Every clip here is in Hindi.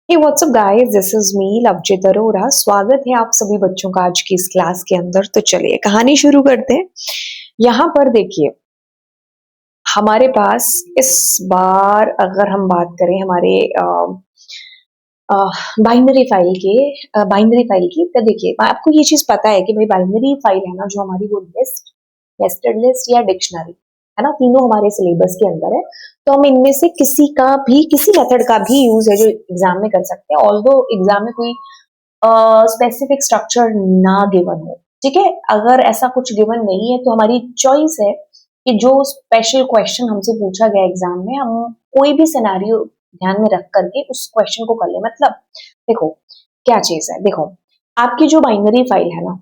Hey WhatsApp guys, this is me Lovejit Arora. स्वागत है आप सभी बच्चों का आज की इस क्लास के अंदर। तो चलिए कहानी शुरू करते हैं। यहाँ पर देखिए, हमारे पास इस बार अगर हम बात करें हमारे बाइनरी फाइल की, तो देखिए आपको ये चीज पता है कि भाई बाइनरी फाइल है ना, जो हमारी वो लिस्ट, नेस्टेड लिस्ट या डिक्शनरी है ना, तीनों हमारे सिलेबस के अंदर है। तो हम इनमें से किसी का भी, किसी मेथड का भी यूज है जो एग्जाम में कर सकते हैं, ऑल्दो एग्जाम में कोई स्पेसिफिक स्ट्रक्चर ना गिवन हो। ठीक है, अगर ऐसा कुछ गिवन नहीं है तो हमारी चॉइस है कि जो स्पेशल क्वेश्चन हमसे पूछा गया एग्जाम में, हम कोई भी सिनेरियो ध्यान में रख करके उस क्वेश्चन को कर ले। मतलब देखो क्या चीज है, देखो आपकी जो बाइनरी फाइल है ना,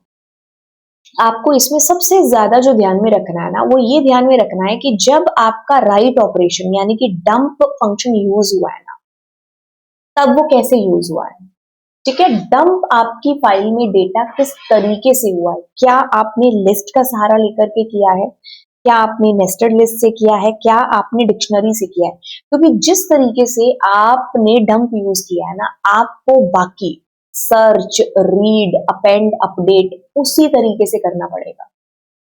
आपको इसमें सबसे ज्यादा जो ध्यान में रखना है ना, वो ये ध्यान में रखना है कि जब आपका राइट ऑपरेशन यानी कि डंप फंक्शन यूज हुआ है ना, तब वो कैसे यूज हुआ है। ठीक है, डंप आपकी फाइल में डेटा किस तरीके से हुआ है। क्या आपने लिस्ट का सहारा लेकर के किया है, क्या आपने नेस्टेड लिस्ट से किया है, क्या आपने डिक्शनरी से किया है। क्योंकि जिस तरीके से आपने डंप यूज किया है ना, आपको बाकी सर्च, रीड, अपेंड, अपडेट उसी तरीके से करना पड़ेगा।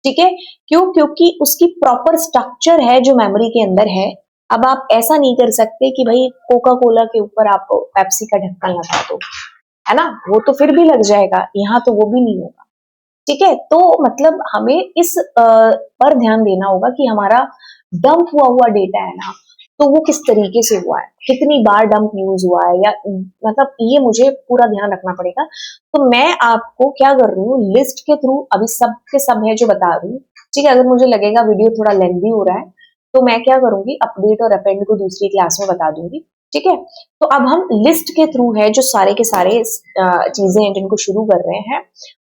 ठीक है, क्यों? क्योंकि उसकी प्रॉपर स्ट्रक्चर है जो मेमोरी के अंदर है। अब आप ऐसा नहीं कर सकते कि भाई कोका कोला के ऊपर आप पेप्सी का ढक्कन लगा दो, है ना, वो तो फिर भी लग जाएगा, यहाँ तो वो भी नहीं होगा। ठीक है, तो मतलब हमें इस पर ध्यान देना होगा कि हमारा डंप हुआ हुआ डेटा है ना, तो वो किस तरीके से हुआ है, कितनी बार डंप यूज हुआ है, या मतलब ये मुझे पूरा ध्यान रखना पड़ेगा। तो मैं आपको क्या कर रही हूँ, लिस्ट के थ्रू अभी सब के सब है जो बता रही हूँ। ठीक है, अगर मुझे लगेगा वीडियो थोड़ा लेंथी हो रहा है तो मैं क्या करूंगी, अपडेट और अपेंड को दूसरी क्लास में बता दूंगी। ठीक है, तो अब हम लिस्ट के थ्रू है जो सारे के सारे चीजें हैं जिनको शुरू कर रहे हैं।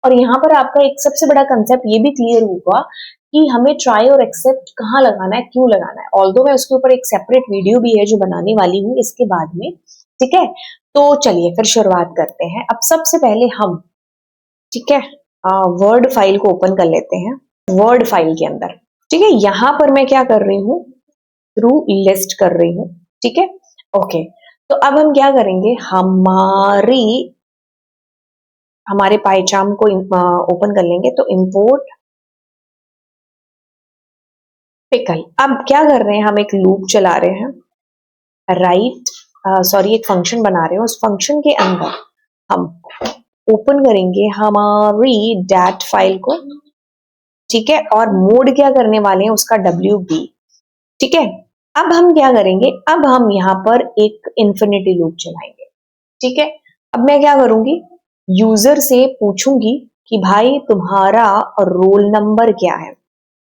और यहाँ पर आपका एक सबसे बड़ा कंसेप्ट ये भी क्लियर होगा कि हमें ट्राई और एक्सेप्ट कहाँ लगाना है, क्यों लगाना है। ऑल्दो मैं उसके ऊपर एक सेपरेट वीडियो भी है जो बनाने वाली हूँ इसके बाद में। ठीक है, तो चलिए फिर शुरुआत करते हैं। अब सबसे पहले हम, ठीक है, वर्ड फाइल को ओपन कर लेते हैं। वर्ड फाइल के अंदर, ठीक है, यहाँ पर मैं क्या कर रही हूँ, थ्रू लिस्ट कर रही हूँ। ठीक है, ओके। तो अब हम क्या करेंगे, हमारे पाइचार्म को ओपन कर लेंगे। तो इंपोर्ट पिकल। अब क्या कर रहे हैं, हम एक लूप चला रहे हैं, राइट, सॉरी एक फंक्शन बना रहे हैं। उस फंक्शन के अंदर हम ओपन करेंगे हमारी डैट फाइल को। ठीक है, और मोड क्या करने वाले हैं उसका, WB। ठीक है, अब हम क्या करेंगे, अब हम यहाँ पर एक इंफिनिटी लूप चलाएंगे। ठीक है, अब मैं क्या करूंगी, यूजर से पूछूंगी कि भाई तुम्हारा रोल नंबर क्या है।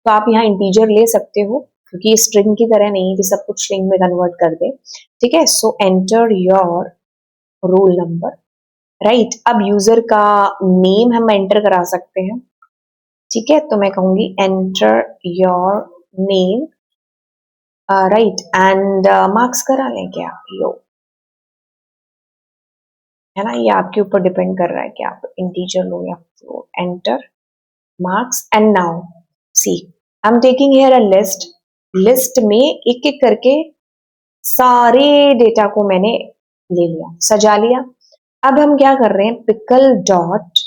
तो आप यहाँ इंटीजर ले सकते हो क्योंकि ये स्ट्रिंग की तरह नहीं है कि सब कुछ स्ट्रिंग में कन्वर्ट कर दे। ठीक है, सो enter your roll number. Right, अब यूजर का नेम हम एंटर करा सकते हैं। ठीक है, तो मैं कहूंगी enter your name, right, and marks करा लें क्या, यो, है ना, ये आपके ऊपर डिपेंड कर रहा है कि आप इंटीजर लो या float. Enter marks and now see I am taking here a list. List में एक एक करके सारे डेटा को मैंने ले लिया, सजा लिया। अब हम क्या कर रहे हैं, पिकल डॉट,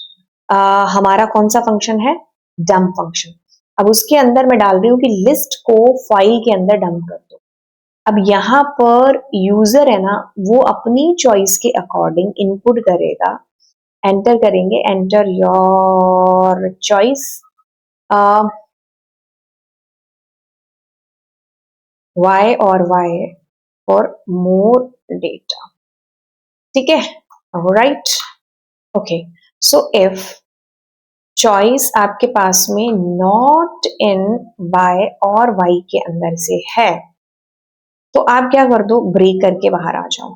हमारा कौन सा फंक्शन है, डंप फंक्शन। अब उसके अंदर मैं डाल रही हूँ कि लिस्ट को फाइल के अंदर डंप कर दो। अब यहाँ पर यूजर है ना, वो अपनी चॉइस के अकॉर्डिंग इनपुट करेगा। एंटर करेंगे, एंटर योर चॉइस, वाई और वाई फॉर मोर डेटा। ठीक है, right, okay. So if choice आपके पास में नॉट इन बाय और वाई के अंदर से है, तो आप क्या कर दो, ब्रेक करके बाहर आ जाओ।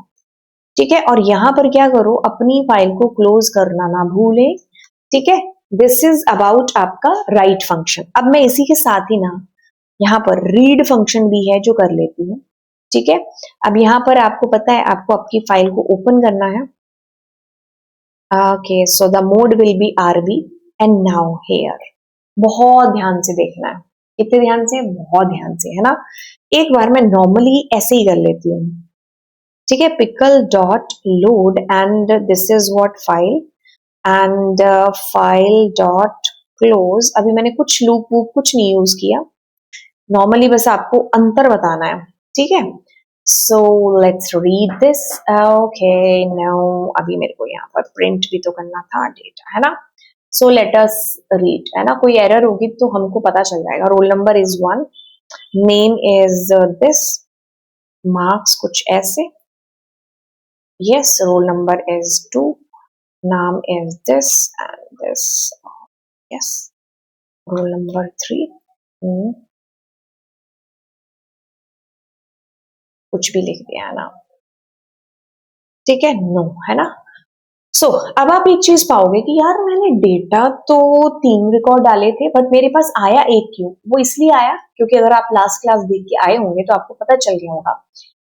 ठीक है, और यहां पर क्या करो, अपनी फाइल को क्लोज करना ना भूलें। ठीक है, दिस इज अबाउट आपका राइट फंक्शन। अब मैं इसी के साथ ही ना यहाँ पर रीड फंक्शन भी है जो कर लेती हूँ। ठीक है, अब यहाँ पर आपको पता है आपको आपकी फाइल को ओपन करना है। Okay, so the mode will be RB and now here. बहुत ध्यान से देखना है, इतने ध्यान से, बहुत ध्यान से, है ना। एक बार मैं नॉर्मली ऐसे ही कर लेती हूँ। ठीक है, pickle dot load and this is what file and file dot close. अभी मैंने कुछ लूप वूप कुछ नहीं यूज किया, नॉर्मली बस आपको अंतर बताना है, ठीक है। So let's read this. Okay now अभी मेरे को यहाँ पर प्रिंट भी तो करना था डेटा, है ना। सो लेट अस रीड, है ना। कोई एरर होगी तो हमको पता चल जाएगा। Roll number is 1, name is this, marks कुछ ऐसे, यस। रोल नंबर इज 2, नाम is this and this, yes. Roll number 3, कुछ भी लिख दिया है ना, ठीक है, नो, है ना। सो अब आप एक चीज पाओगे कि यार मैंने डेटा तो 3 रिकॉर्ड डाले थे बट मेरे पास आया एक क्यों। वो इसलिए आया क्योंकि अगर आप लास्ट क्लास देख के आए होंगे तो आपको पता चल गया होगा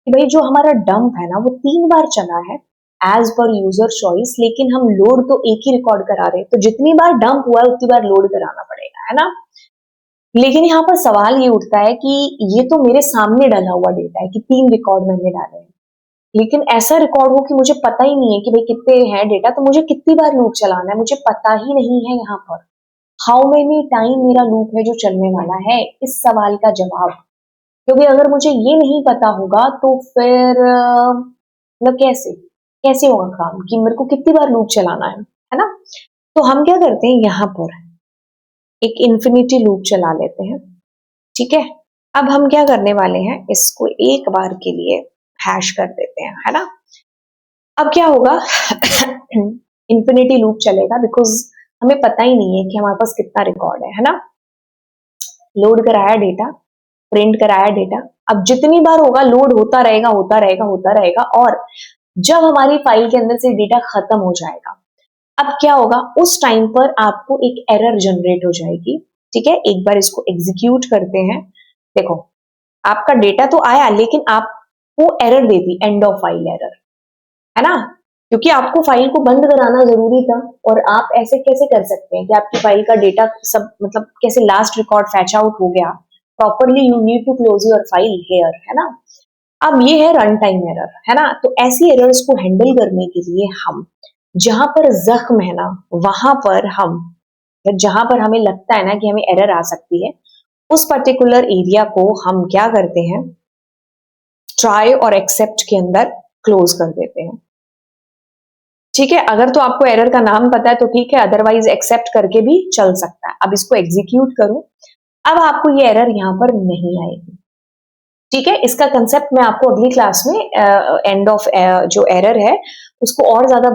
कि भाई जो हमारा डंप है ना वो 3 बार चला है एज पर यूजर चॉइस, लेकिन हम लोड तो एक ही रिकॉर्ड करा रहे हैं, तो जितनी बार डंप हुआ है उतनी बार लोड कराना पड़ेगा, है ना। लेकिन यहाँ पर सवाल ये उठता है कि ये तो मेरे सामने डाला हुआ डेटा है कि 3 रिकॉर्ड मैंने डाले हैं, लेकिन ऐसा रिकॉर्ड हो कि मुझे पता ही नहीं है कि भाई कितने हैं डेटा, तो मुझे कितनी बार लूप चलाना है मुझे पता ही नहीं है। यहाँ पर हाउ मेनी टाइम मेरा लूप है जो चलने वाला है, इस सवाल का जवाब, क्योंकि अगर मुझे ये नहीं पता होगा तो फिर मतलब कैसे कैसे होगा काम कि मेरे को कितनी बार लूप चलाना है ना। तो हम क्या करते हैं, यहाँ पर एक इंफिनिटी लूप चला लेते हैं, ठीक है। अब हम क्या करने वाले हैं, इसको एक बार के लिए हैश कर देते हैं, है ना। अब क्या होगा इंफिनिटी लूप चलेगा बिकॉज हमें पता ही नहीं है कि हमारे पास कितना रिकॉर्ड है ना। लोड कराया डेटा, प्रिंट कराया डेटा, अब जितनी बार होगा लोड होता रहेगा होता रहेगा होता रहेगा, और जब हमारी फाइल के अंदर से डेटा खत्म हो जाएगा, अब क्या होगा, उस टाइम पर आपको एक एरर जनरेट हो जाएगी, ठीक है। एक बार इसको एग्जीक्यूट करते हैं, देखो आपका डेटा तो आया लेकिन आपको error they the, end of file error, है ना। क्योंकि आपको फाइल को बंद कराना जरूरी था, और आप ऐसे कैसे कर सकते हैं कि आपकी फाइल का डेटा सब मतलब कैसे लास्ट रिकॉर्ड फैच आउट हो गया properly, you need to close your file here, है ना। अब ये है रन टाइम एरर, है ना। तो ऐसी एरर्स को हैंडल करने के लिए हम जहां पर जख्म है ना वहां पर हम, जहां पर हमें लगता है ना कि हमें एरर आ सकती है, उस पर्टिकुलर एरिया को हम क्या करते हैं, ट्राई और एक्सेप्ट के अंदर क्लोज कर देते हैं, ठीक है। अगर तो आपको एरर का नाम पता है तो ठीक है, अदरवाइज एक्सेप्ट करके भी चल सकता है। अब इसको एग्जीक्यूट करूं, अब आपको ये एरर यहां पर नहीं आएगी, ठीक है। इसका कंसेप्ट मैं आपको अगली क्लास में एंड ऑफ जो एरर है उसको और ज्यादा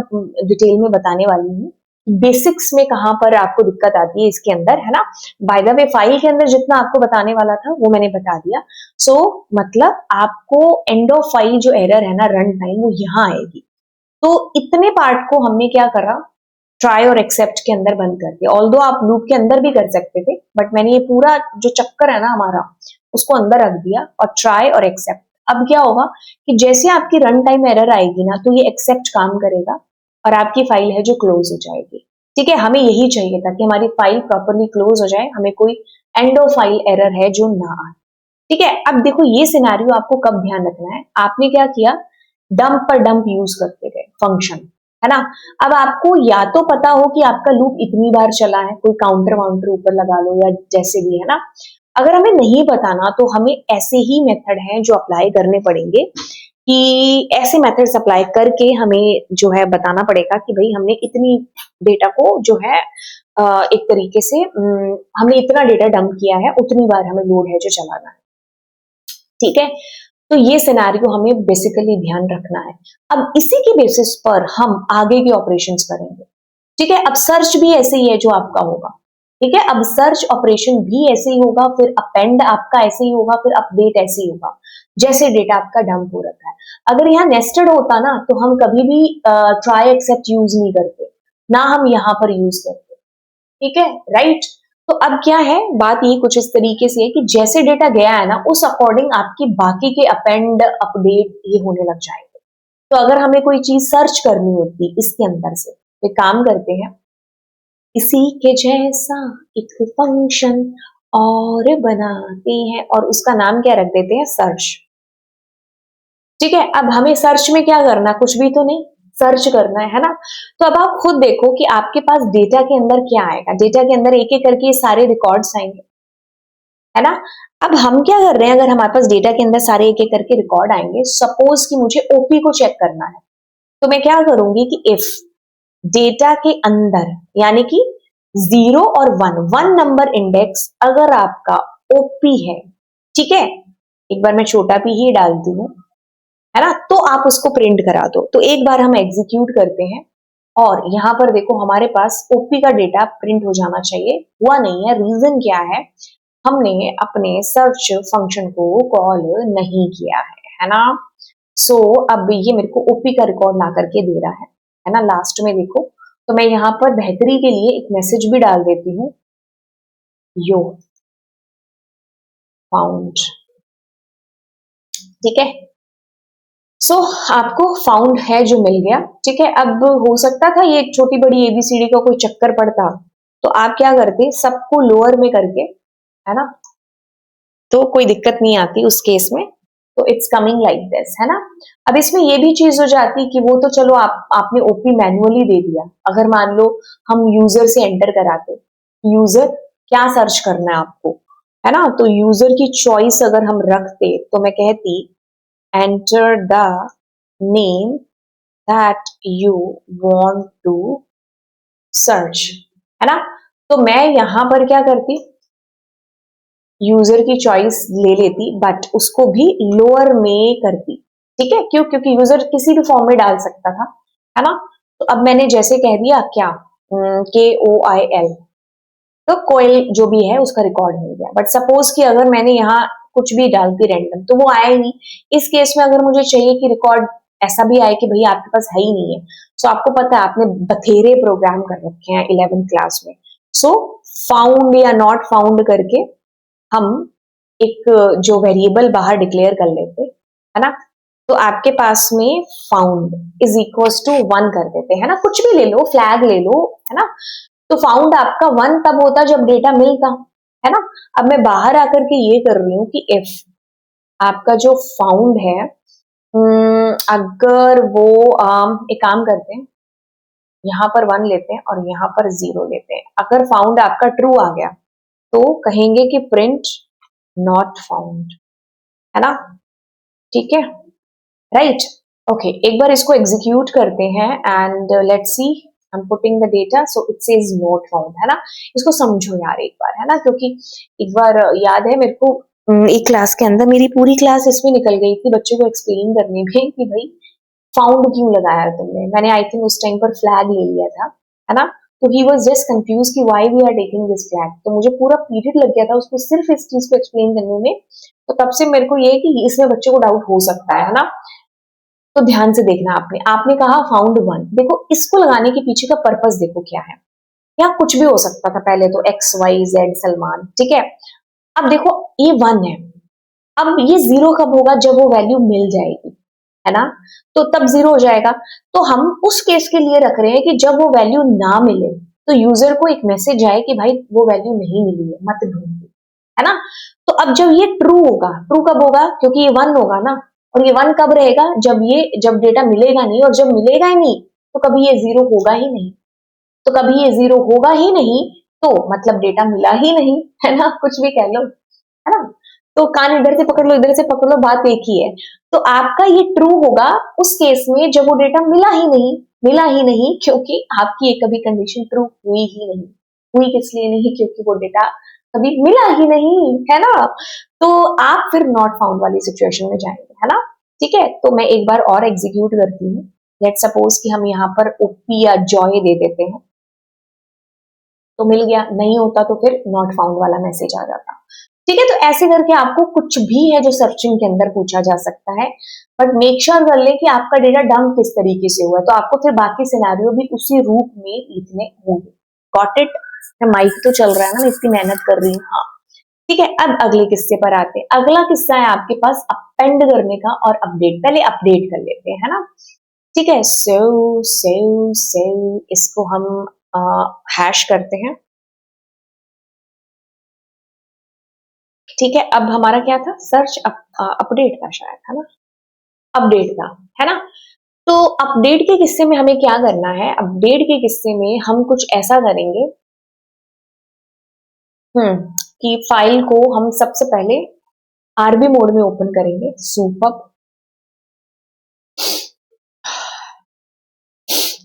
डिटेल में बताने वाली हूँ, बेसिक्स में कहां पर आपको दिक्कत आती है इसके अंदर, है ना। बाय द वे फाइल के अंदर जितना आपको बताने वाला था वो मैंने बता दिया। सो मतलब आपको एंड ऑफ फाइल जो एरर है ना रन टाइम, वो यहाँ आएगी। तो इतने पार्ट को हमने क्या करा, ट्राई और एक्सेप्ट के अंदर बंद कर दिया। ऑल्दो आप लूप के अंदर भी कर सकते थे, बट मैंने ये पूरा जो चक्कर है ना हमारा उसको अंदर रख दिया, और ट्राई और एक्सेप्ट। अब क्या होगा कि जैसे आपकी रन टाइम एरर आएगी ना तो ये एक्सेप्ट काम करेगा और आपकी फाइल है जो क्लोज हो जाएगी, ठीक है। हमें यही चाहिए था कि हमारी फाइल प्रॉपरली क्लोज हो जाए, हमें कोई एंड ऑफ फाइल एरर है जो ना आए, ठीक है। अब देखो ये सिनेरियो आपको कब ध्यान रखना है, आपने क्या किया, डंप पर डंप यूज करते गए फंक्शन, है ना। अब आपको या तो पता हो कि आपका लूप इतनी बार चला है, कोई काउंटर वाउंटर ऊपर लगा लो या जैसे भी, है ना। अगर हमें नहीं पता ना तो हमें ऐसे ही मेथड हैं जो अप्लाई करने पड़ेंगे, कि ऐसे मेथड्स अप्लाई करके हमें जो है बताना पड़ेगा कि भाई हमने इतनी डेटा को जो है एक तरीके से हमने इतना डेटा डंप किया है, उतनी बार हमें लोड है जो चलाना है, ठीक है। तो ये सिनेरियो हमें बेसिकली ध्यान रखना है। अब इसी के बेसिस पर हम आगे के ऑपरेशंस करेंगे, ठीक है। अब सर्च भी ऐसे ही है जो आपका होगा, ठीक है। अब सर्च ऑपरेशन भी ऐसे ही होगा, फिर अपेंड आपका ऐसे ही होगा, फिर अपडेट ऐसे ही होगा जैसे डेटा आपका डंप हो रखा है। अगर यहाँ नेस्टेड होता ना तो हम कभी भी ट्राई एक्सेप्ट यूज नहीं करते, ना हम यहाँ पर यूज करते, ठीक है, राइट। तो अब क्या है, बात ये कुछ इस तरीके से है कि जैसे डेटा गया है ना उस अकॉर्डिंग आपकी बाकी के अपेंड अपडेट ये होने लग जाएंगे। तो अगर हमें कोई चीज सर्च करनी होती इसके अंदर से, तो काम करते हैं, इसी के जैसा एक फंक्शन और बनाते हैं और उसका नाम क्या रख देते हैं, सर्च, ठीक है, अब हमें सर्च में क्या करना, कुछ भी तो नहीं, सर्च करना है ना। तो अब आप खुद देखो कि आपके पास डेटा के अंदर क्या आएगा, डेटा के अंदर एक एक करके ये सारे रिकॉर्ड्स आएंगे, है ना। अब हम क्या कर रहे हैं, अगर हमारे पास डेटा के अंदर सारे एक एक करके रिकॉर्ड आएंगे, सपोज कि मुझे ओपी को चेक करना है, तो मैं क्या करूंगी कि इफ डेटा के अंदर, यानी कि 0 और 1 नंबर इंडेक्स अगर आपका ओपी है, ठीक है, एक बार मैं छोटा पी ही डालती हूँ, है ना, तो आप उसको प्रिंट करा दो। तो एक बार हम एग्जीक्यूट करते हैं और यहां पर देखो हमारे पास ओपी का डेटा प्रिंट हो जाना चाहिए, हुआ नहीं है। रीजन क्या है, हमने अपने सर्च फंक्शन को कॉल नहीं किया है ना। सो अब ये मेरे को ओपी का रिकॉर्ड ला करके दे रहा है ना। लास्ट में देखो, तो मैं यहाँ पर बेहतरी के लिए एक मैसेज भी डाल देती हूँ, यो फाउंड, ठीक है। सो आपको फाउंड है जो मिल गया, ठीक है। अब हो सकता था ये एक छोटी बड़ी एबीसीडी का कोई चक्कर पड़ता, तो आप क्या करते, सबको लोअर में करके, है ना, तो कोई दिक्कत नहीं आती उस केस में। तो इट्स कमिंग लाइक दिस, है ना। अब इसमें ये भी चीज हो जाती कि वो तो चलो आपने ओपी मैन्युअली दे दिया, अगर मान लो हम यूजर से एंटर कराते, यूजर क्या सर्च करना है आपको, है ना, तो यूजर की चॉइस अगर हम रखते, तो मैं कहती enter the name that you want to search, है ना। तो मैं यहां पर क्या करती, यूजर की चॉइस ले लेती, बट उसको भी लोअर में करती, ठीक है। क्यों, क्योंकि यूजर किसी भी फॉर्म में डाल सकता था, है ना। तो अब मैंने जैसे कह दिया क्या, KOIL, तो कोयल जो भी है उसका रिकॉर्ड मिल गया। बट सपोज कि अगर मैंने यहाँ कुछ भी डालती रैंडम, तो वो आया ही नहीं। इस केस में अगर मुझे चाहिए कि रिकॉर्ड ऐसा भी आए कि भैया आपके पास है ही नहीं है, तो आपको पता है आपने बथेरे प्रोग्राम कर रखे हैं 11th क्लास में। सो फाउंड या नॉट फाउंड करके हम एक जो वेरिएबल बाहर डिक्लेयर कर लेते, है ना। तो आपके पास में फाउंड इज इक्वल्स टू 1 कर देते, है ना, कुछ भी ले लो, फ्लैग ले लो, है ना। तो फाउंड आपका 1 तब होता जब डेटा मिलता, है ना। अब मैं बाहर आकर के ये कर रही हूँ कि इफ आपका जो फाउंड है, अगर वो एक काम करते हैं, यहाँ पर 1 लेते हैं और यहाँ पर 0 लेते हैं। अगर फाउंड आपका ट्रू आ गया, तो कहेंगे कि प्रिंट नॉट फाउंड, है ना, ठीक है, राइट। ओके, एक बार इसको एग्जीक्यूट करते हैं and let's see, I am putting the data, so it says not found, है ना। इसको समझो यार एक बार, है ना, क्योंकि एक बार याद है मेरे को, एक क्लास के अंदर मेरी पूरी क्लास इसमें निकल गई थी बच्चों को एक्सप्लेन करने में कि भाई फाउंड क्यों लगाया तुमने, मैंने आई थिंक उस टाइम पर फ्लैग ले लिया था, है ना। तो ही वॉज जस्ट कंफ्यूज कि why we are taking this flag, तो मुझे पूरा पीरियड लग गया था उसको सिर्फ इस चीज को एक्सप्लेन करने में। तो तब से मेरे को ये है कि इसमें बच्चे को डाउट हो सकता है ना। तो ध्यान से देखना, आपने आपने कहा फाउंड 1, देखो इसको लगाने के पीछे का पर्पस देखो क्या है। यहाँ कुछ भी हो सकता था, पहले तो XYZ सलमान, ठीक है। अब देखो ये 1 है, अब ये 0 कब होगा, जब वो वैल्यू मिल जाएगी, है ना। तो तब 0 हो जाएगा। तो हम उस केस के लिए रख रहे हैं कि जब वो वैल्यू ना मिले, तो यूजर को एक मैसेज आए कि भाई वो वैल्यू नहीं मिली है, मत ढूंढो, है ना। तो अब जब ये ट्रू होगा, ट्रू कब होगा, क्योंकि ये 1 होगा ना। और ये 1 कब रहेगा, जब डेटा मिलेगा नहीं, और जब मिलेगा ही नहीं, तो कभी ये 0 होगा ही नहीं। तो कभी ये 0 होगा ही नहीं, तो मतलब डेटा मिला ही नहीं, है ना, कुछ भी कह लो, है ना। तो कान इधर से पकड़ लो, इधर से पकड़ लो, बात एक ही है। तो आपका ये ट्रू होगा उस केस में जब वो डेटा मिला ही नहीं, मिला ही नहीं, क्योंकि आपकी एक कभी कंडीशन ट्रू हुई ही नहीं। हुई किस लिए नहीं, क्योंकि वो डेटा कभी मिला ही नहीं, है ना। तो आप फिर नॉट फाउंड वाली सिचुएशन में जाएंगे, है ना। ठीक है, तो मैं एक बार और एग्जीक्यूट करती हूँ। लेट सपोज कि हम यहाँ पर ओपी या जॉय दे देते हैं, तो मिल गया, नहीं होता तो फिर नॉट फाउंड वाला मैसेज आ जाता। ठीक है, तो ऐसे करके आपको कुछ भी है जो सर्चिंग के अंदर पूछा जा सकता है, बट मेक श्योर कर ले कि आपका डेटा डंप किस तरीके से हुआ है, तो आपको फिर बाकी सिनेरियो भी उसी रूप में लिखने होंगे। Got it. माइक तो चल रहा है ना, मैं इतनी मेहनत कर रही हूँ, हाँ। ठीक है, अब अगले किस्से पर आते हैं। अगला किस्सा है आपके पास अपेंड करने का और अपडेट। पहले अपडेट कर लेते हैं, है ना। ठीक है, सो इसको हम हैश करते हैं। ठीक है, अब हमारा क्या था, सर्च अपडेट था शायद, है ना। अपडेट का, है ना। तो अपडेट के किस्से में हमें क्या करना है, अपडेट के किस्से में हम कुछ ऐसा करेंगे कि फाइल को हम सबसे पहले आरबी मोड में ओपन करेंगे, सुपर।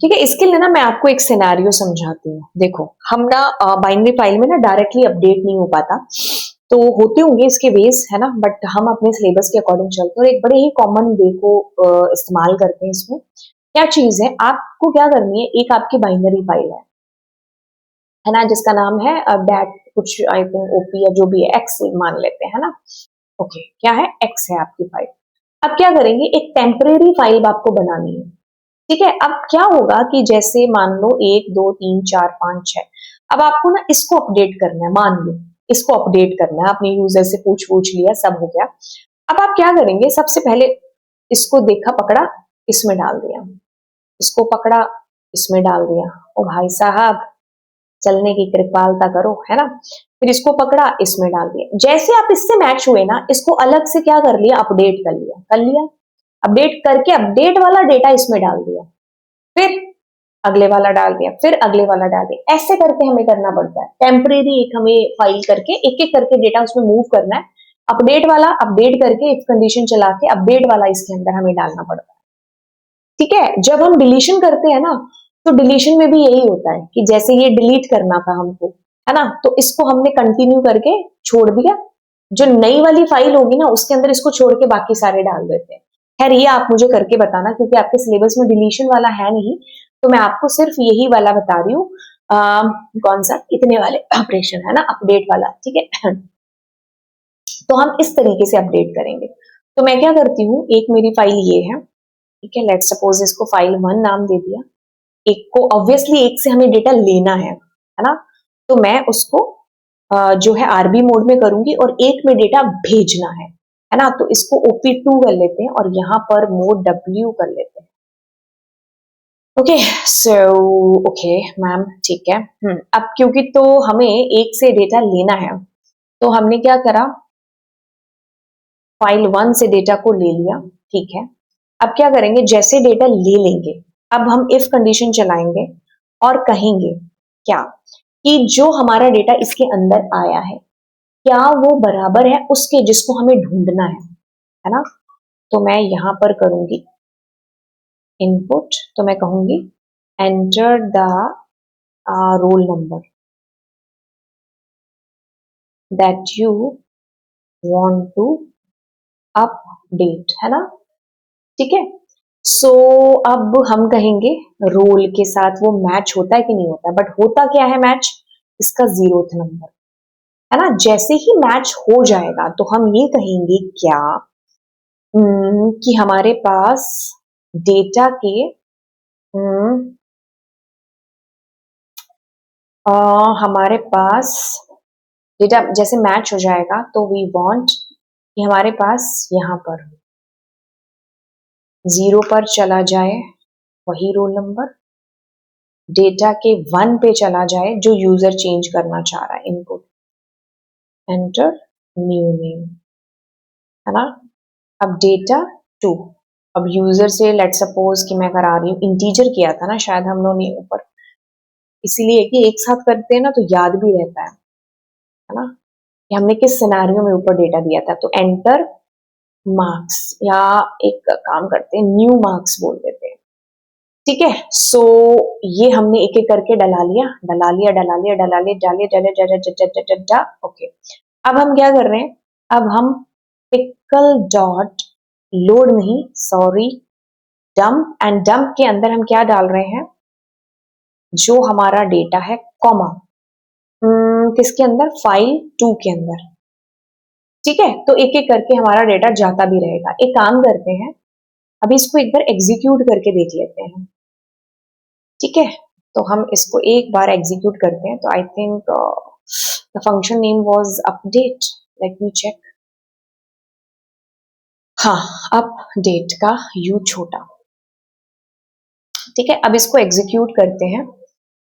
ठीक है, इसके लिए ना मैं आपको एक सिनेरियो समझाती हूँ। देखो, हम ना बाइनरी फाइल में ना डायरेक्टली अपडेट नहीं हो पाता, तो होते होंगे इसके वेज, है ना, बट हम अपने सिलेबस के अकॉर्डिंग चलते हैं और एक बड़े ही कॉमन वे को इस्तेमाल करते हैं इसमें। क्या चीज है, आपको क्या करनी है, एक आपकी बाइनरी फाइल है ना, जिसका नाम है दैट कुछ आई थिंक ओपी या जो भी है, एक्स मान लेते हैं, है ना। ओके, क्या है, एक्स है आपकी फाइल। अब क्या करेंगे, एक टेम्परेरी फाइल आपको बनानी है। ठीक है, अब क्या होगा कि जैसे मान लो 1 2 3 4 5 6, अब आपको ना इसको अपडेट करना है, मान लो इसको अपडेट करना है, आपने यूजर से पूछ लिया, सब हो गया। अब आप क्या करेंगे, सबसे पहले इसको देखा, पकड़ा, इसमें डाल दिया, इसको पकड़ा, इसमें डाल दिया। ओ भाई साहब, चलने की कृपालता करो, है ना। फिर इसको पकड़ा, इसमें डाल दिया। जैसे आप इससे मैच हुए ना, इसको अलग से क्या कर लिया, अपडेट कर लिया। अपडेट करके अपडेट वाला डेटा इसमें डाल दिया, फिर अगले वाला डाल दिया, फिर अगले वाला डाल दिया। ऐसे करके हमें करना पड़ता है, टेम्परेरी एक हमें फाइल करके एक एक करके डेटा उसमें मूव करना है। अपडेट वाला अपडेट करके इफ कंडीशन चला के अपडेट वाला इसके अंदर हमें डालना पड़ता है। ठीक है, जब हम डिलीशन करते हैं ना, तो डिलीशन में भी यही होता है कि जैसे ये डिलीट करना था हमको, है ना, तो इसको हमने कंटिन्यू करके छोड़ दिया। जो नई वाली फाइल होगी ना, उसके अंदर इसको छोड़ के बाकी सारे डाल देते हैं। खैर, ये आप मुझे करके बताना, क्योंकि आपके सिलेबस में डिलीशन वाला है नहीं, तो मैं आपको सिर्फ यही वाला बता रही हूँ। कौन सा, इतने वाले ऑपरेशन, है ना, अपडेट वाला। ठीक है, तो हम इस तरीके से अपडेट करेंगे। तो मैं क्या करती हूँ, एक मेरी फाइल ये है, ठीक है, लेट्स सपोज इसको फाइल 1 नाम दे दिया। एक को ऑब्वियसली एक से हमें डेटा लेना है ना, तो मैं उसको जो है आरबी मोड में करूंगी और एक में डेटा भेजना है ना, तो इसको OP2 कर लेते हैं और यहाँ पर मोड W कर लेते हैं। ओके, सो ओके मैम, ठीक है। अब क्योंकि तो हमें एक से डेटा लेना है, तो हमने क्या करा, फाइल 1 से डेटा को ले लिया। ठीक है, अब क्या करेंगे, जैसे डेटा ले लेंगे, अब हम इफ कंडीशन चलाएंगे और कहेंगे क्या, कि जो हमारा डेटा इसके अंदर आया है, क्या वो बराबर है उसके जिसको हमें ढूंढना है ना। तो मैं यहां पर करूंगी इनपुट, तो मैं कहूंगी enter the roll number that you want to update, है ना। ठीक है, सो अब हम कहेंगे रोल के साथ वो मैच होता है कि नहीं होता, बट होता क्या है मैच, इसका 0th नंबर, है ना। जैसे ही मैच हो जाएगा तो हम ये कहेंगे क्या, कि हमारे पास डेटा के हम्म, हमारे पास डेटा जैसे मैच हो जाएगा, तो वी वांट कि हमारे पास यहाँ पर 0 पर चला जाए वही रोल नंबर, डेटा के 1 पे चला जाए जो यूजर चेंज करना चाह रहा है, इनपुट एंटर न्यू नेम, है ना। अब डेटा 2, अब यूजर से लेट सपोज कि मैं करा रही हूँ, इंटीजर किया था ना शायद हम लोगों ने ऊपर, इसीलिए कि एक साथ करते हैं ना तो याद भी रहता है ना, कि हमने किस सिनेरियो में ऊपर डेटा दिया था। तो एंटर मार्क्स, या एक काम करते हैं, न्यू मार्क्स बोल देते हैं। ठीक है, सो ये हमने एक एक करके डला लिया डला लिया डला लिया डला लिया डालिए डालिए डा डा डा डा डा डा। ओके, अब हम क्या कर रहे हैं, अब हम पिकल डॉट लोड नहीं, सॉरी, डंप, एंड डंप के अंदर हम क्या डाल रहे हैं, जो हमारा डेटा है, कॉमा, किसके अंदर, फाइल 2 के अंदर। ठीक है, तो एक एक करके हमारा डेटा जाता भी रहेगा। एक काम करते हैं, अभी इसको एक बार एग्जीक्यूट करके देख लेते हैं। ठीक है, तो हम इसको एक बार एग्जीक्यूट करते हैं, तो I think the function name was update, let me check. हाँ, अपडेट का यू छोटा। ठीक है, अब इसको एग्जीक्यूट करते हैं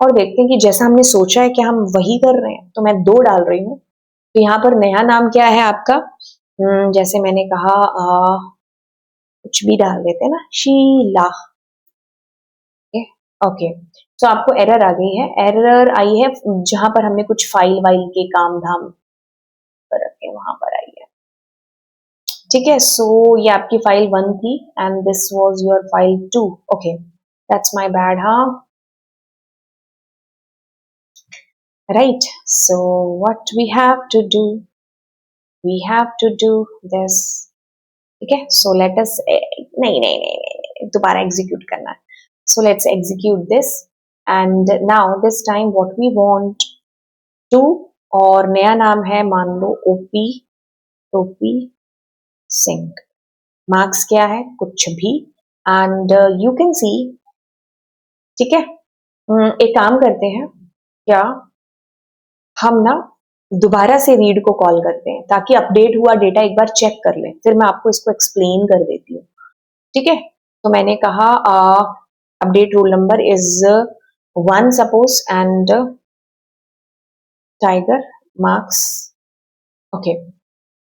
और देखते हैं कि जैसा हमने सोचा है कि हम वही कर रहे हैं। तो मैं 2 डाल रही हूँ, तो यहाँ पर नया नाम क्या है आपका, जैसे मैंने कहा कुछ भी डाल देते हैं ना, शीला। ओके, तो आपको एरर आ गई है, एरर आई है जहां पर हमने कुछ फाइल वाइल के काम धाम कर रखे वहां पर आई है। ठीक है, सो ये आपकी फाइल 1 थी and this was your file 2। Okay, that's my bad. हाँ, right, so what we have to do, we have to do this. ठीक है, सो लेट अस, नहीं नहीं नहीं नहीं, दोबारा एग्जीक्यूट करना है। So let's execute this and now this time what we want to, और नया नाम है मान लो ओपी, टोपी सिंह। मार्क्स क्या है, कुछ भी, एंड यू कैन सी। ठीक है, एक काम करते हैं, क्या हम ना दोबारा से रीड को कॉल करते हैं ताकि अपडेट हुआ डेटा एक बार चेक कर लें, फिर मैं आपको इसको एक्सप्लेन कर देती हूँ। ठीक है, तो मैंने कहा update roll number is 1 suppose and tiger marks. Okay,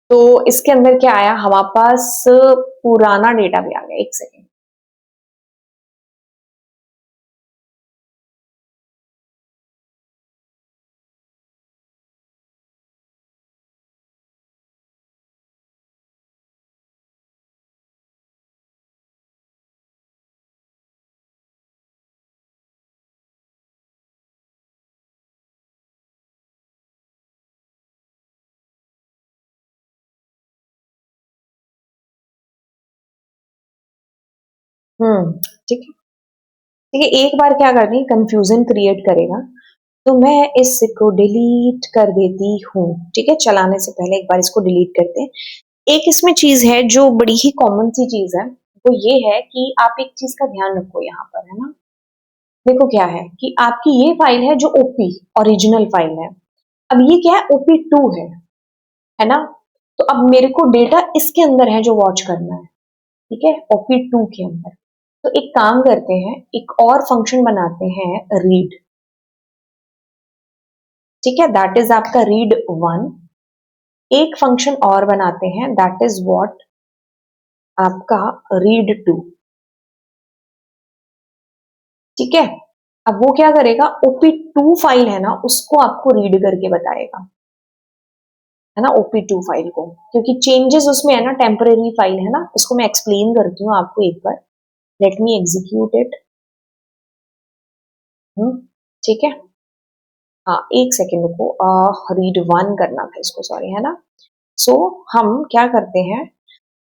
तो इसके अंदर क्या आया, हमारे पास पुराना डेटा भी आ गया। एक सेकेंड, ठीक है, ठीक है, एक बार क्या करनी, कंफ्यूजन क्रिएट करेगा, तो मैं इसको डिलीट कर देती हूँ। ठीक है, चलाने से पहले एक बार इसको डिलीट करते हैं। एक इसमें चीज है जो बड़ी ही कॉमन सी चीज है, वो ये है कि आप एक चीज का ध्यान रखो यहाँ पर, है ना। देखो क्या है कि आपकी ये फाइल है जो ओपी ओरिजिनल फाइल है, अब ये क्या है, OP2 है ना। तो अब मेरे को डेटा इसके अंदर है जो वॉच करना है। ठीक है, OP2 के अंदर। तो एक काम करते हैं, एक और फंक्शन बनाते हैं रीड। ठीक है, दैट इज आपका रीड 1। एक फंक्शन और बनाते हैं, दैट इज व्हाट आपका रीड 2। ठीक है, अब वो क्या करेगा, OP2 फाइल है ना उसको आपको रीड करके बताएगा, है ना, OP2 फाइल को, क्योंकि चेंजेस उसमें है ना, टेम्परेरी फाइल है ना। इसको मैं एक्सप्लेन करती हूँ आपको एक बार, लेट मी एग्जीक्यूट इट। ठीक है, हाँ एक सेकेंड को, रीड 1 करना था इसको, सॉरी, है ना। सो हम क्या करते हैं,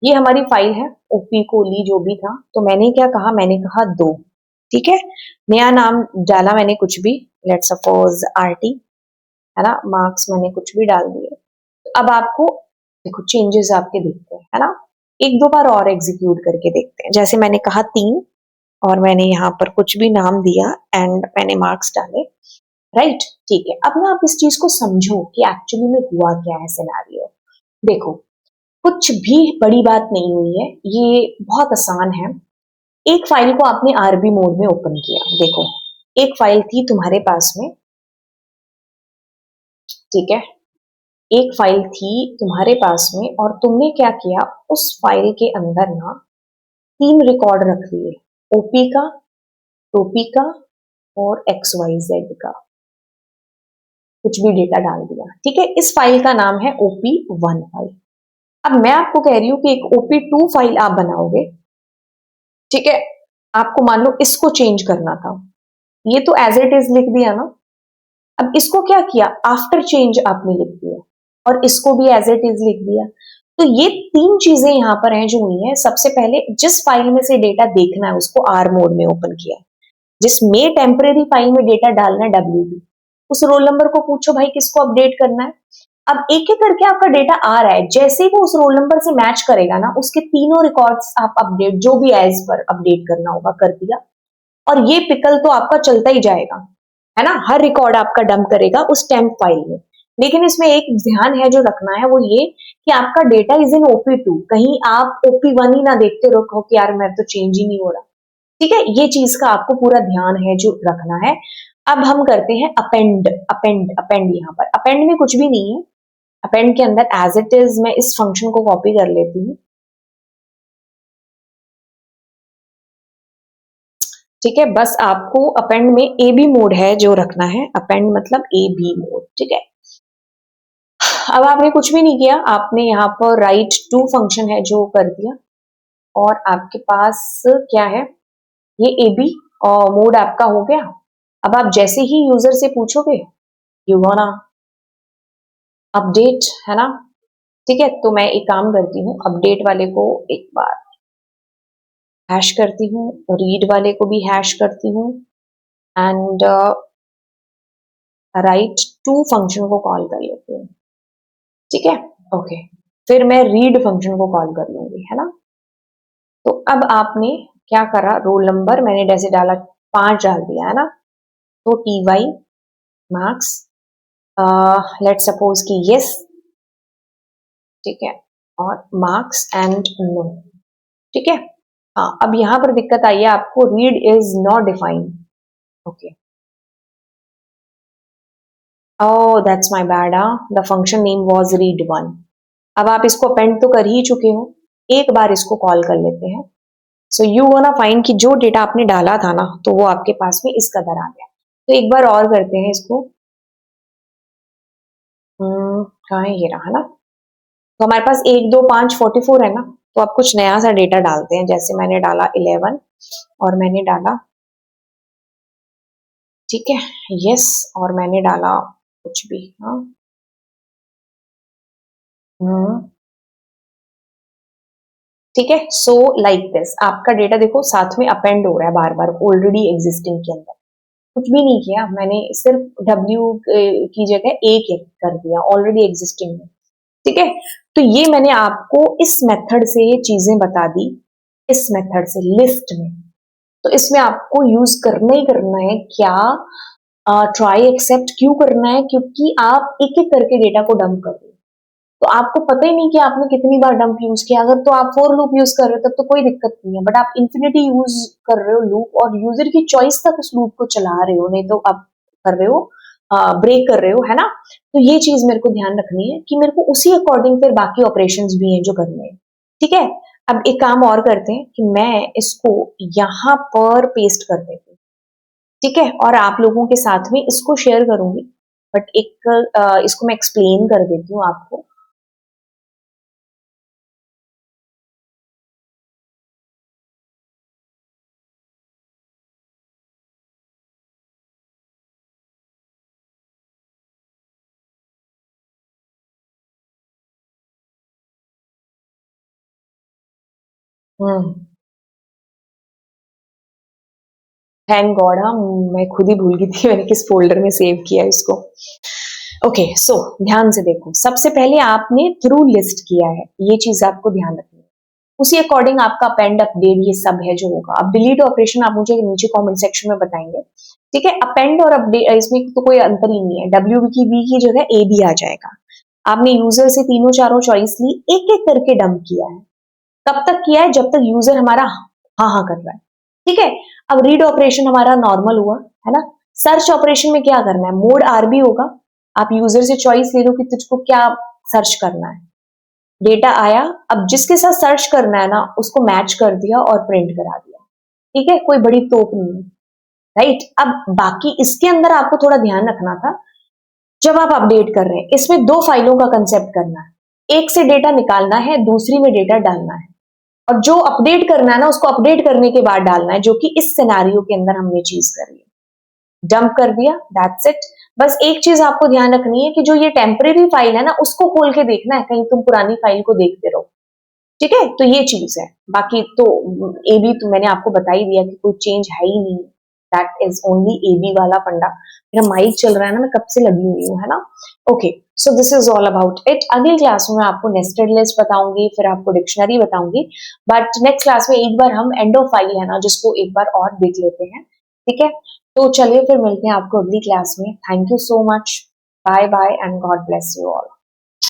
ये हमारी फाइल है ओपी कोली जो भी था, तो मैंने क्या कहा, मैंने कहा 2। ठीक है, नया नाम डाला मैंने कुछ भी, लेट सपोज आरटी, है ना, मार्क्स मैंने कुछ भी डाल दिए। अब आपको देखो चेंजेस आपके दिखते हैं, है ना। एक दो बार और एग्जीक्यूट करके देखते हैं, जैसे मैंने कहा 3 और मैंने यहाँ पर कुछ भी नाम दिया एंड मैंने मार्क्स डाले, राइट। ठीक है, अब ना आप इस चीज को समझो कि एक्चुअली में हुआ क्या है सिनेरियो। देखो, कुछ भी बड़ी बात नहीं हुई है, ये बहुत आसान है। एक फाइल को आपने आरबी मोड में ओपन किया, देखो एक फाइल थी तुम्हारे पास में। ठीक है, एक फाइल थी तुम्हारे पास में और तुमने क्या किया, उस फाइल के अंदर ना 3 रिकॉर्ड रख लिए, ओपी का, टोपी का और XYZ का, कुछ भी डेटा डाल दिया। ठीक है, इस फाइल का नाम है OP1 फाइल। अब मैं आपको कह रही हूं कि एक OP2 फाइल आप बनाओगे। ठीक है, आपको मान लो इसको चेंज करना था, ये तो एज इट इज लिख दिया ना। अब इसको क्या किया, आफ्टर चेंज आपने लिख दिया, और इसको भी एज इट इज लिख दिया। तो ये 3 चीजें यहाँ पर हैं जो हुई है। सबसे पहले जिस फाइल में से डेटा देखना है उसको आर मोड में ओपन किया, जिसमें टेम्परेरी फाइल में डेटा डालना है WB, उस रोल नंबर को पूछो भाई किसको अपडेट करना है। अब एक एक करके आपका डेटा आ रहा है, जैसे ही वो उस रोल नंबर से मैच करेगा ना, उसके तीनों रिकॉर्ड्स आप अपडेट, जो भी एज पर अपडेट करना होगा कर दिया, और ये पिकल तो आपका चलता ही जाएगा, है ना। हर रिकॉर्ड आपका डंप करेगा उस टेम्प फाइल में। लेकिन इसमें एक ध्यान है जो रखना है, वो ये कि आपका डेटा इज इन OP2, कहीं आप OP1 ही ना देखते रखो कि यार मैं तो चेंज ही नहीं हो रहा। ठीक है, ये चीज का आपको पूरा ध्यान है जो रखना है। अब हम करते हैं अपेंड। अपेंड यहाँ पर अपेंड में कुछ भी नहीं है, अपेंड के अंदर एज इट इज मैं इस फंक्शन को कॉपी कर लेती हूँ। ठीक है, बस आपको अपेंड में ए बी मोड है जो रखना है, अपेंड मतलब ए बी मोड, ठीक है। अब आपने कुछ भी नहीं किया, आपने यहाँ पर राइट टू फंक्शन है जो कर दिया, और आपके पास क्या है, ये ए बी और मोड आपका हो गया। अब आप जैसे ही यूजर से पूछोगे, यू वाना अपडेट, है ना, ठीक है। तो मैं एक काम करती हूँ, अपडेट वाले को एक बार हैश करती हूँ, रीड वाले को भी हैश करती हूँ, एंड राइट टू फंक्शन को कॉल कर लेती हूँ, ठीक है। ओके, फिर मैं रीड फंक्शन को कॉल कर लूंगी, है ना। तो अब आपने क्या करा, रोल नंबर मैंने जैसे डाला 5 डाल दिया, है ना। तो T Y marks, let suppose कि यस, ठीक है, और मार्क्स एंड नो, ठीक है। हाँ, अब यहाँ पर दिक्कत आई है आपको, read is not defined, okay, oh that's my bad, the function name was read one. अब आप इसको अपेंड तो कर ही चुके हो, एक बार इसको कॉल कर लेते हैं। सो यू गोना फाइंड कि जो डेटा आपने डाला था ना, तो वो आपके पास में इस कदर आ गया। तो एक बार और करते हैं इसको, कहाँ है, ये रहा, है ना। तो हमारे पास 1 2 5 44 है ना। तो आप कुछ नया सा डेटा डालते हैं, जैसे मैंने डाला 11, और मैंने डाला, ठीक है, यस, और मैंने डाला कुछ भी, हाँ, ठीक है। सो लाइक दिस आपका डेटा देखो साथ में अपेंड हो रहा है बार बार ऑलरेडी एग्जिस्टिंग के अंदर। कुछ भी नहीं किया मैंने, सिर्फ W की जगह A के कर दिया ऑलरेडी एग्जिस्टिंग में, ठीक है। तो ये मैंने आपको इस मेथड से ये चीजें बता दी, इस मेथड से लिस्ट में। तो इसमें आपको यूज करना ही करना है क्या, ट्राई एक्सेप्ट क्यों करना है, क्योंकि आप एक एक करके डेटा को डंप कर रहे हो। तो आपको पता ही नहीं कि आपने कितनी बार डंप यूज किया। अगर तो आप फॉर लूप यूज कर रहे हो तब तो कोई दिक्कत नहीं है, बट आप इन्फिनिटी यूज कर रहे हो लूप, और यूजर की चॉइस तक उस लूप को चला रहे हो, नहीं तो आप कर रहे हो, ब्रेक कर रहे हो, है ना। तो ये चीज मेरे को ध्यान रखनी है कि मेरे को उसी अकॉर्डिंग फिर बाकी ऑपरेशंस भी हैं जो करने हैं, ठीक है। अब एक काम और करते हैं कि मैं इसको यहाँ पर पेस्ट कर देती हूँ, ठीक है, और आप लोगों के साथ में इसको शेयर करूंगी, बट एक इसको मैं एक्सप्लेन कर देती हूँ आपको। हम्म, थैंक गॉड, हाँ, मैं खुद ही भूल गई थी मैंने किस फोल्डर में सेव किया इसको। ओके, सो ध्यान से देखो, सबसे पहले आपने थ्रू लिस्ट किया है, ये चीज आपको ध्यान रखनी है। उसी अकॉर्डिंग आपका अपेंड अपडेट ये सब है जो होगा। अब डिलीट ऑपरेशन आप मुझे नीचे कमेंट सेक्शन में बताएंगे, ठीक है। अपेंड और अपडेट इसमें तो कोई अंतर ही नहीं है, डब्ल्यू की बी की जगह ए बी आ जाएगा। आपने यूजर से तीनों चारों चॉइस ली, एक एक करके डंप किया है। कब तक किया है, जब तक यूजर हमारा हाँ हाँ कर रहा है, ठीक है। अब रीड ऑपरेशन हमारा नॉर्मल हुआ, है ना। सर्च ऑपरेशन में क्या करना है, मोड आरबी होगा। आप यूजर से चॉइस ले लो कि तुझको क्या सर्च करना है, डेटा आया, अब जिसके साथ सर्च करना है ना उसको मैच कर दिया और प्रिंट करा दिया, ठीक है, कोई बड़ी तोप नहीं है, राइट। अब बाकी इसके अंदर आपको थोड़ा ध्यान रखना था, जब आप अपडेट कर रहे हैं इसमें दो फाइलों का कंसेप्ट करना है, एक से डेटा निकालना है, दूसरी में डेटा डालना है, और जो अपडेट करना है ना उसको अपडेट करने के बाद डालना है, जो कि इस सिनेरियो के अंदर हमने चीज करी है, डंप कर दिया, दैट्स इट। बस एक चीज आपको ध्यान रखनी है कि जो ये टेम्परेरी फाइल है ना उसको खोल के देखना है, कहीं तुम पुरानी फाइल को देखते रहो, ठीक है। तो ये चीज है, बाकी तो ए बी तो मैंने आपको बता ही दिया कि कोई चेंज है ही नहीं, that is only A B वाला फंडा। मेरा माइक चल रहा है ना, मैं कब से लगी हुई हूँ, है ना। Okay, so this is all about it. अगली क्लास में मैं आपको नेस्टेड लिस्ट बताऊंगी, फिर आपको डिक्शनरी बताऊंगी, बट नेक्स्ट क्लास में एक बार हम एंड ऑफ फाइल है ना जिसको एक बार और देख लेते हैं, ठीक है। तो चलिए फिर मिलते हैं आपको अगली क्लास में। Thank you so much, bye bye and God bless you all.